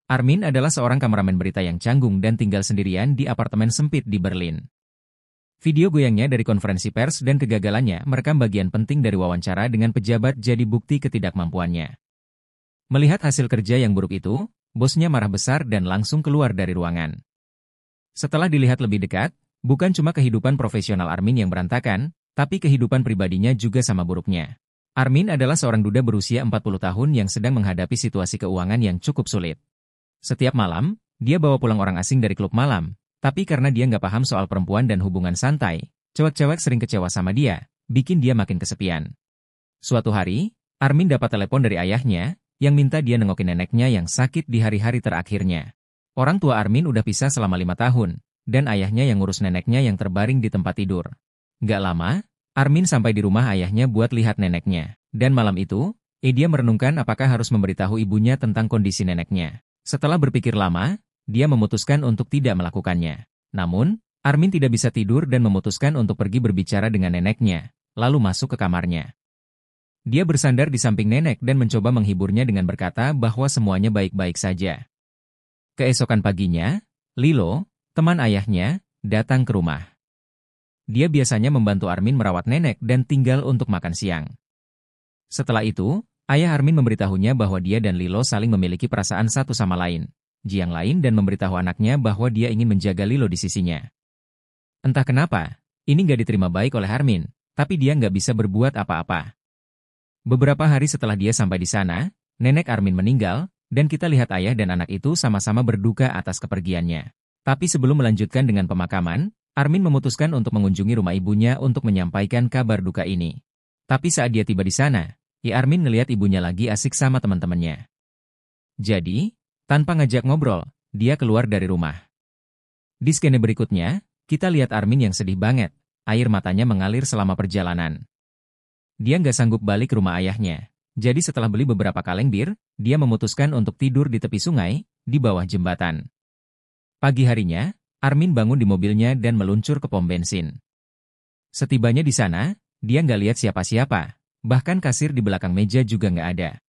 Armin adalah seorang kameramen berita yang canggung dan tinggal sendirian di apartemen sempit di Berlin. Video goyangnya dari konferensi pers dan kegagalannya merekam bagian penting dari wawancara dengan pejabat jadi bukti ketidakmampuannya. Melihat hasil kerja yang buruk itu, bosnya marah besar dan langsung keluar dari ruangan. Setelah dilihat lebih dekat, bukan cuma kehidupan profesional Armin yang berantakan, tapi kehidupan pribadinya juga sama buruknya. Armin adalah seorang duda berusia 40 tahun yang sedang menghadapi situasi keuangan yang cukup sulit. Setiap malam, dia bawa pulang orang asing dari klub malam, tapi karena dia nggak paham soal perempuan dan hubungan santai, cewek-cewek sering kecewa sama dia, bikin dia makin kesepian. Suatu hari, Armin dapat telepon dari ayahnya, yang minta dia nengokin neneknya yang sakit di hari-hari terakhirnya. Orang tua Armin udah pisah selama 5 tahun, dan ayahnya yang ngurus neneknya yang terbaring di tempat tidur. Nggak lama, Armin sampai di rumah ayahnya buat lihat neneknya. Dan malam itu, dia merenungkan apakah harus memberitahu ibunya tentang kondisi neneknya. Setelah berpikir lama, dia memutuskan untuk tidak melakukannya. Namun, Armin tidak bisa tidur dan memutuskan untuk pergi berbicara dengan neneknya, lalu masuk ke kamarnya. Dia bersandar di samping nenek dan mencoba menghiburnya dengan berkata bahwa semuanya baik-baik saja. Keesokan paginya, Lilo, teman ayahnya, datang ke rumah. Dia biasanya membantu Armin merawat nenek dan tinggal untuk makan siang. Setelah itu, ayah Armin memberitahunya bahwa dia dan Lilo saling memiliki perasaan satu sama lain. Yang lain dan memberitahu anaknya bahwa dia ingin menjaga Lilo di sisinya. Entah kenapa, ini nggak diterima baik oleh Armin, tapi dia nggak bisa berbuat apa-apa. Beberapa hari setelah dia sampai di sana, nenek Armin meninggal, dan kita lihat ayah dan anak itu sama-sama berduka atas kepergiannya. Tapi sebelum melanjutkan dengan pemakaman, Armin memutuskan untuk mengunjungi rumah ibunya untuk menyampaikan kabar duka ini. Tapi saat dia tiba di sana, Armin ngelihat ibunya lagi asik sama teman-temannya. Jadi, tanpa ngajak ngobrol, dia keluar dari rumah. Di skene berikutnya, kita lihat Armin yang sedih banget, air matanya mengalir selama perjalanan. Dia nggak sanggup balik ke rumah ayahnya. Jadi setelah beli beberapa kaleng bir, dia memutuskan untuk tidur di tepi sungai, di bawah jembatan. Pagi harinya, Armin bangun di mobilnya dan meluncur ke pom bensin. Setibanya di sana, dia nggak lihat siapa-siapa, bahkan kasir di belakang meja juga nggak ada.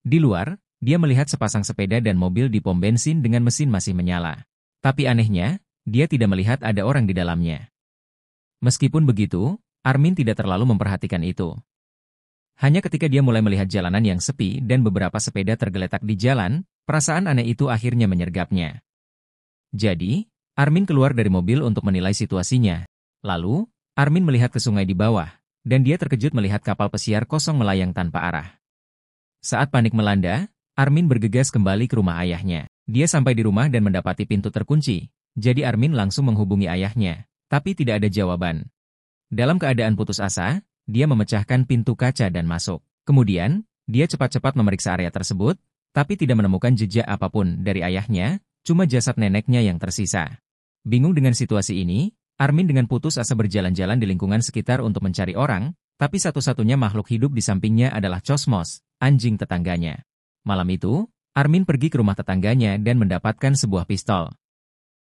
Di luar, dia melihat sepasang sepeda dan mobil di pom bensin dengan mesin masih menyala. Tapi anehnya, dia tidak melihat ada orang di dalamnya. Meskipun begitu, Armin tidak terlalu memperhatikan itu. Hanya ketika dia mulai melihat jalanan yang sepi dan beberapa sepeda tergeletak di jalan, perasaan aneh itu akhirnya menyergapnya. Jadi, Armin keluar dari mobil untuk menilai situasinya. Lalu, Armin melihat ke sungai di bawah, dan dia terkejut melihat kapal pesiar kosong melayang tanpa arah. Saat panik melanda, Armin bergegas kembali ke rumah ayahnya. Dia sampai di rumah dan mendapati pintu terkunci, jadi Armin langsung menghubungi ayahnya, tapi tidak ada jawaban. Dalam keadaan putus asa, dia memecahkan pintu kaca dan masuk. Kemudian, dia cepat-cepat memeriksa area tersebut, tapi tidak menemukan jejak apapun dari ayahnya, cuma jasad neneknya yang tersisa. Bingung dengan situasi ini, Armin dengan putus asa berjalan-jalan di lingkungan sekitar untuk mencari orang, tapi satu-satunya makhluk hidup di sampingnya adalah Cosmos, anjing tetangganya. Malam itu, Armin pergi ke rumah tetangganya dan mendapatkan sebuah pistol.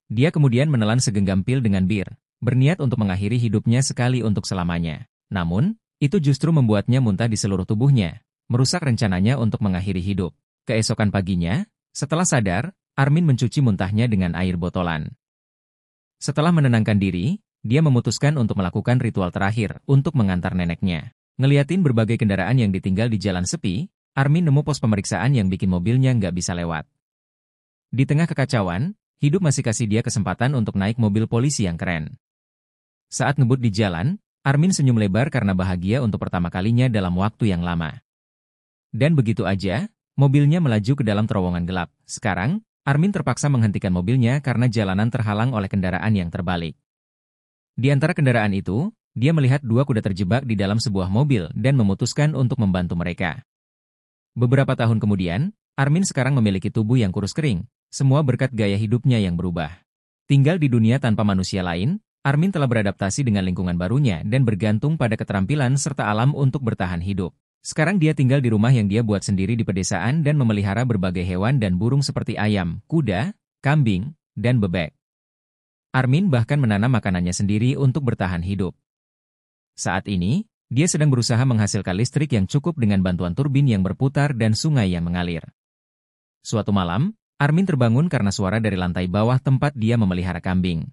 Dia kemudian menelan segenggam pil dengan bir, berniat untuk mengakhiri hidupnya sekali untuk selamanya. Namun, itu justru membuatnya muntah di seluruh tubuhnya, merusak rencananya untuk mengakhiri hidup. Keesokan paginya, setelah sadar, Armin mencuci muntahnya dengan air botolan. Setelah menenangkan diri, dia memutuskan untuk melakukan ritual terakhir untuk mengantar neneknya. Ngeliatin berbagai kendaraan yang ditinggal di jalan sepi, Armin nemu pos pemeriksaan yang bikin mobilnya nggak bisa lewat. Di tengah kekacauan, hidup masih kasih dia kesempatan untuk naik mobil polisi yang keren. Saat ngebut di jalan, Armin senyum lebar karena bahagia untuk pertama kalinya dalam waktu yang lama. Dan begitu aja, mobilnya melaju ke dalam terowongan gelap. Sekarang, Armin terpaksa menghentikan mobilnya karena jalanan terhalang oleh kendaraan yang terbalik. Di antara kendaraan itu, dia melihat dua kuda terjebak di dalam sebuah mobil dan memutuskan untuk membantu mereka. Beberapa tahun kemudian, Armin sekarang memiliki tubuh yang kurus kering, semua berkat gaya hidupnya yang berubah. Tinggal di dunia tanpa manusia lain, Armin telah beradaptasi dengan lingkungan barunya dan bergantung pada keterampilan serta alam untuk bertahan hidup. Sekarang dia tinggal di rumah yang dia buat sendiri di pedesaan dan memelihara berbagai hewan dan burung seperti ayam, kuda, kambing, dan bebek. Armin bahkan menanam makanannya sendiri untuk bertahan hidup. Saat ini, dia sedang berusaha menghasilkan listrik yang cukup dengan bantuan turbin yang berputar dan sungai yang mengalir. Suatu malam, Armin terbangun karena suara dari lantai bawah tempat dia memelihara kambing.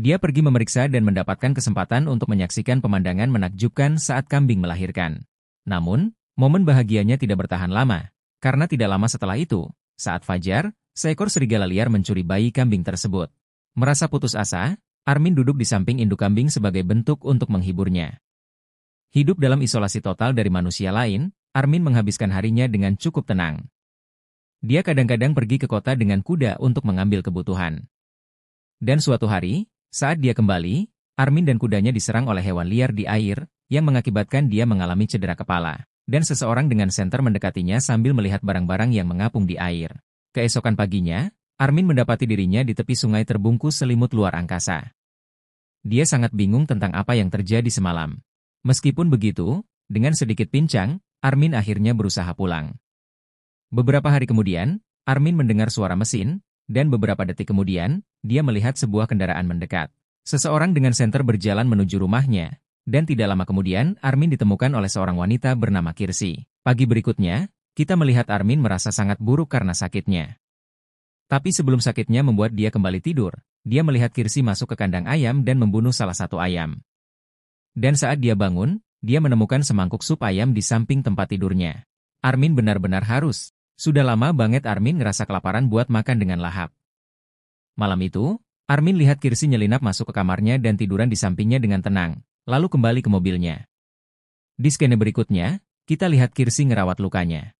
Dia pergi memeriksa dan mendapatkan kesempatan untuk menyaksikan pemandangan menakjubkan saat kambing melahirkan. Namun, momen bahagianya tidak bertahan lama, karena tidak lama setelah itu, saat fajar, seekor serigala liar mencuri bayi kambing tersebut. Merasa putus asa, Armin duduk di samping induk kambing sebagai bentuk untuk menghiburnya. Hidup dalam isolasi total dari manusia lain, Armin menghabiskan harinya dengan cukup tenang. Dia kadang-kadang pergi ke kota dengan kuda untuk mengambil kebutuhan. Dan suatu hari, saat dia kembali, Armin dan kudanya diserang oleh hewan liar di air, yang mengakibatkan dia mengalami cedera kepala. Dan seseorang dengan senter mendekatinya sambil melihat barang-barang yang mengapung di air. Keesokan paginya, Armin mendapati dirinya di tepi sungai terbungkus selimut luar angkasa. Dia sangat bingung tentang apa yang terjadi semalam. Meskipun begitu, dengan sedikit pincang, Armin akhirnya berusaha pulang. Beberapa hari kemudian, Armin mendengar suara mesin, dan beberapa detik kemudian, dia melihat sebuah kendaraan mendekat. Seseorang dengan senter berjalan menuju rumahnya, dan tidak lama kemudian Armin ditemukan oleh seorang wanita bernama Kirsi. Pagi berikutnya, kita melihat Armin merasa sangat buruk karena sakitnya. Tapi sebelum sakitnya membuat dia kembali tidur, dia melihat Kirsi masuk ke kandang ayam dan membunuh salah satu ayam. Dan saat dia bangun, dia menemukan semangkuk sup ayam di samping tempat tidurnya. Armin benar-benar haus. Sudah lama banget Armin ngerasa kelaparan buat makan dengan lahap. Malam itu, Armin lihat Kirsi nyelinap masuk ke kamarnya dan tiduran di sampingnya dengan tenang, lalu kembali ke mobilnya. Di skene berikutnya, kita lihat Kirsi ngerawat lukanya.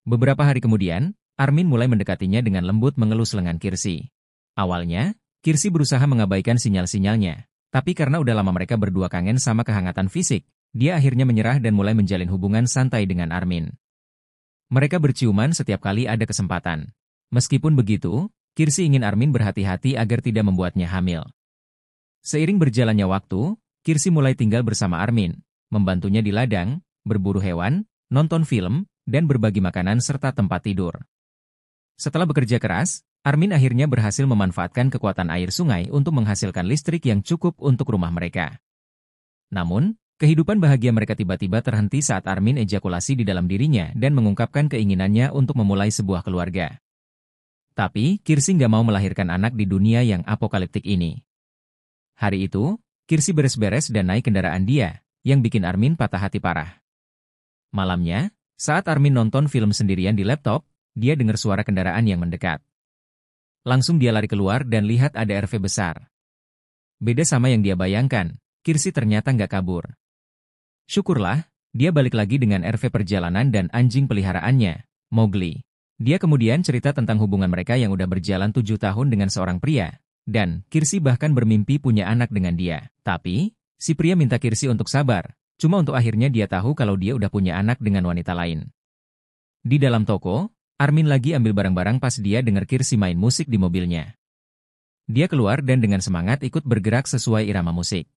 Beberapa hari kemudian, Armin mulai mendekatinya dengan lembut mengelus lengan Kirsi. Awalnya, Kirsi berusaha mengabaikan sinyal-sinyalnya, tapi karena udah lama mereka berdua kangen sama kehangatan fisik, dia akhirnya menyerah dan mulai menjalin hubungan santai dengan Armin. Mereka berciuman setiap kali ada kesempatan. Meskipun begitu, Kirsi ingin Armin berhati-hati agar tidak membuatnya hamil. Seiring berjalannya waktu, Kirsi mulai tinggal bersama Armin, membantunya di ladang, berburu hewan, nonton film, dan berbagi makanan serta tempat tidur. Setelah bekerja keras, Armin akhirnya berhasil memanfaatkan kekuatan air sungai untuk menghasilkan listrik yang cukup untuk rumah mereka. Namun, kehidupan bahagia mereka tiba-tiba terhenti saat Armin ejakulasi di dalam dirinya dan mengungkapkan keinginannya untuk memulai sebuah keluarga. Tapi, Kirsi nggak mau melahirkan anak di dunia yang apokaliptik ini. Hari itu, Kirsi beres-beres dan naik kendaraan dia, yang bikin Armin patah hati parah. Malamnya, saat Armin nonton film sendirian di laptop, dia dengar suara kendaraan yang mendekat. Langsung dia lari keluar dan lihat ada RV besar. Beda sama yang dia bayangkan, Kirsi ternyata nggak kabur. Syukurlah, dia balik lagi dengan RV perjalanan dan anjing peliharaannya, Mowgli. Dia kemudian cerita tentang hubungan mereka yang udah berjalan 7 tahun dengan seorang pria, dan Kirsi bahkan bermimpi punya anak dengan dia. Tapi, si pria minta Kirsi untuk sabar, cuma untuk akhirnya dia tahu kalau dia udah punya anak dengan wanita lain. Di dalam toko, Armin lagi ambil barang-barang pas dia dengar Kirsi main musik di mobilnya. Dia keluar dan dengan semangat ikut bergerak sesuai irama musik.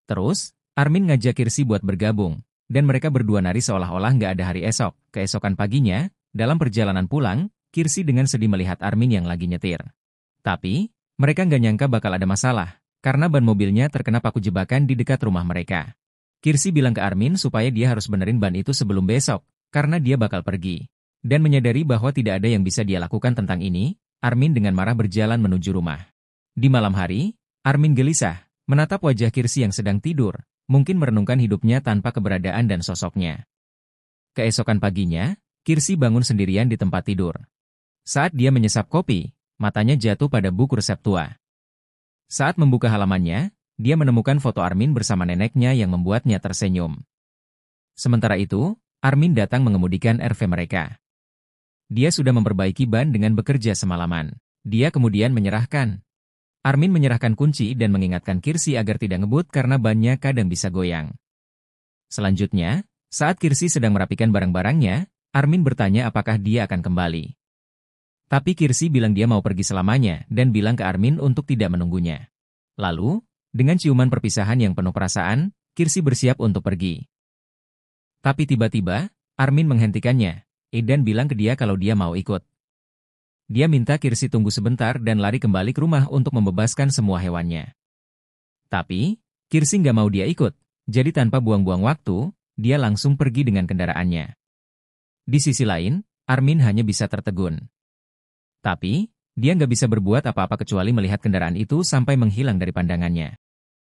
Terus, Armin ngajak Kirsi buat bergabung, dan mereka berdua nari seolah-olah nggak ada hari esok. Keesokan paginya, dalam perjalanan pulang, Kirsi dengan sedih melihat Armin yang lagi nyetir. Tapi, mereka nggak nyangka bakal ada masalah, karena ban mobilnya terkena paku jebakan di dekat rumah mereka. Kirsi bilang ke Armin supaya dia harus benerin ban itu sebelum besok, karena dia bakal pergi. Dan menyadari bahwa tidak ada yang bisa dia lakukan tentang ini, Armin dengan marah berjalan menuju rumah. Di malam hari, Armin gelisah, menatap wajah Kirsi yang sedang tidur, mungkin merenungkan hidupnya tanpa keberadaan dan sosoknya. Keesokan paginya, Kirsi bangun sendirian di tempat tidur. Saat dia menyesap kopi, matanya jatuh pada buku resep tua. Saat membuka halamannya, dia menemukan foto Armin bersama neneknya yang membuatnya tersenyum. Sementara itu, Armin datang mengemudikan RV mereka. Dia sudah memperbaiki ban dengan bekerja semalaman. Dia kemudian menyerahkan. Armin menyerahkan kunci dan mengingatkan Kirsi agar tidak ngebut karena bannya kadang bisa goyang. Selanjutnya, saat Kirsi sedang merapikan barang-barangnya, Armin bertanya apakah dia akan kembali. Tapi Kirsi bilang dia mau pergi selamanya dan bilang ke Armin untuk tidak menunggunya. Lalu, dengan ciuman perpisahan yang penuh perasaan, Kirsi bersiap untuk pergi. Tapi tiba-tiba, Armin menghentikannya, dan bilang ke dia kalau dia mau ikut. Dia minta Kirsi tunggu sebentar dan lari kembali ke rumah untuk membebaskan semua hewannya. Tapi, Kirsi nggak mau dia ikut, jadi tanpa buang-buang waktu, dia langsung pergi dengan kendaraannya. Di sisi lain, Armin hanya bisa tertegun. Tapi, dia nggak bisa berbuat apa-apa kecuali melihat kendaraan itu sampai menghilang dari pandangannya.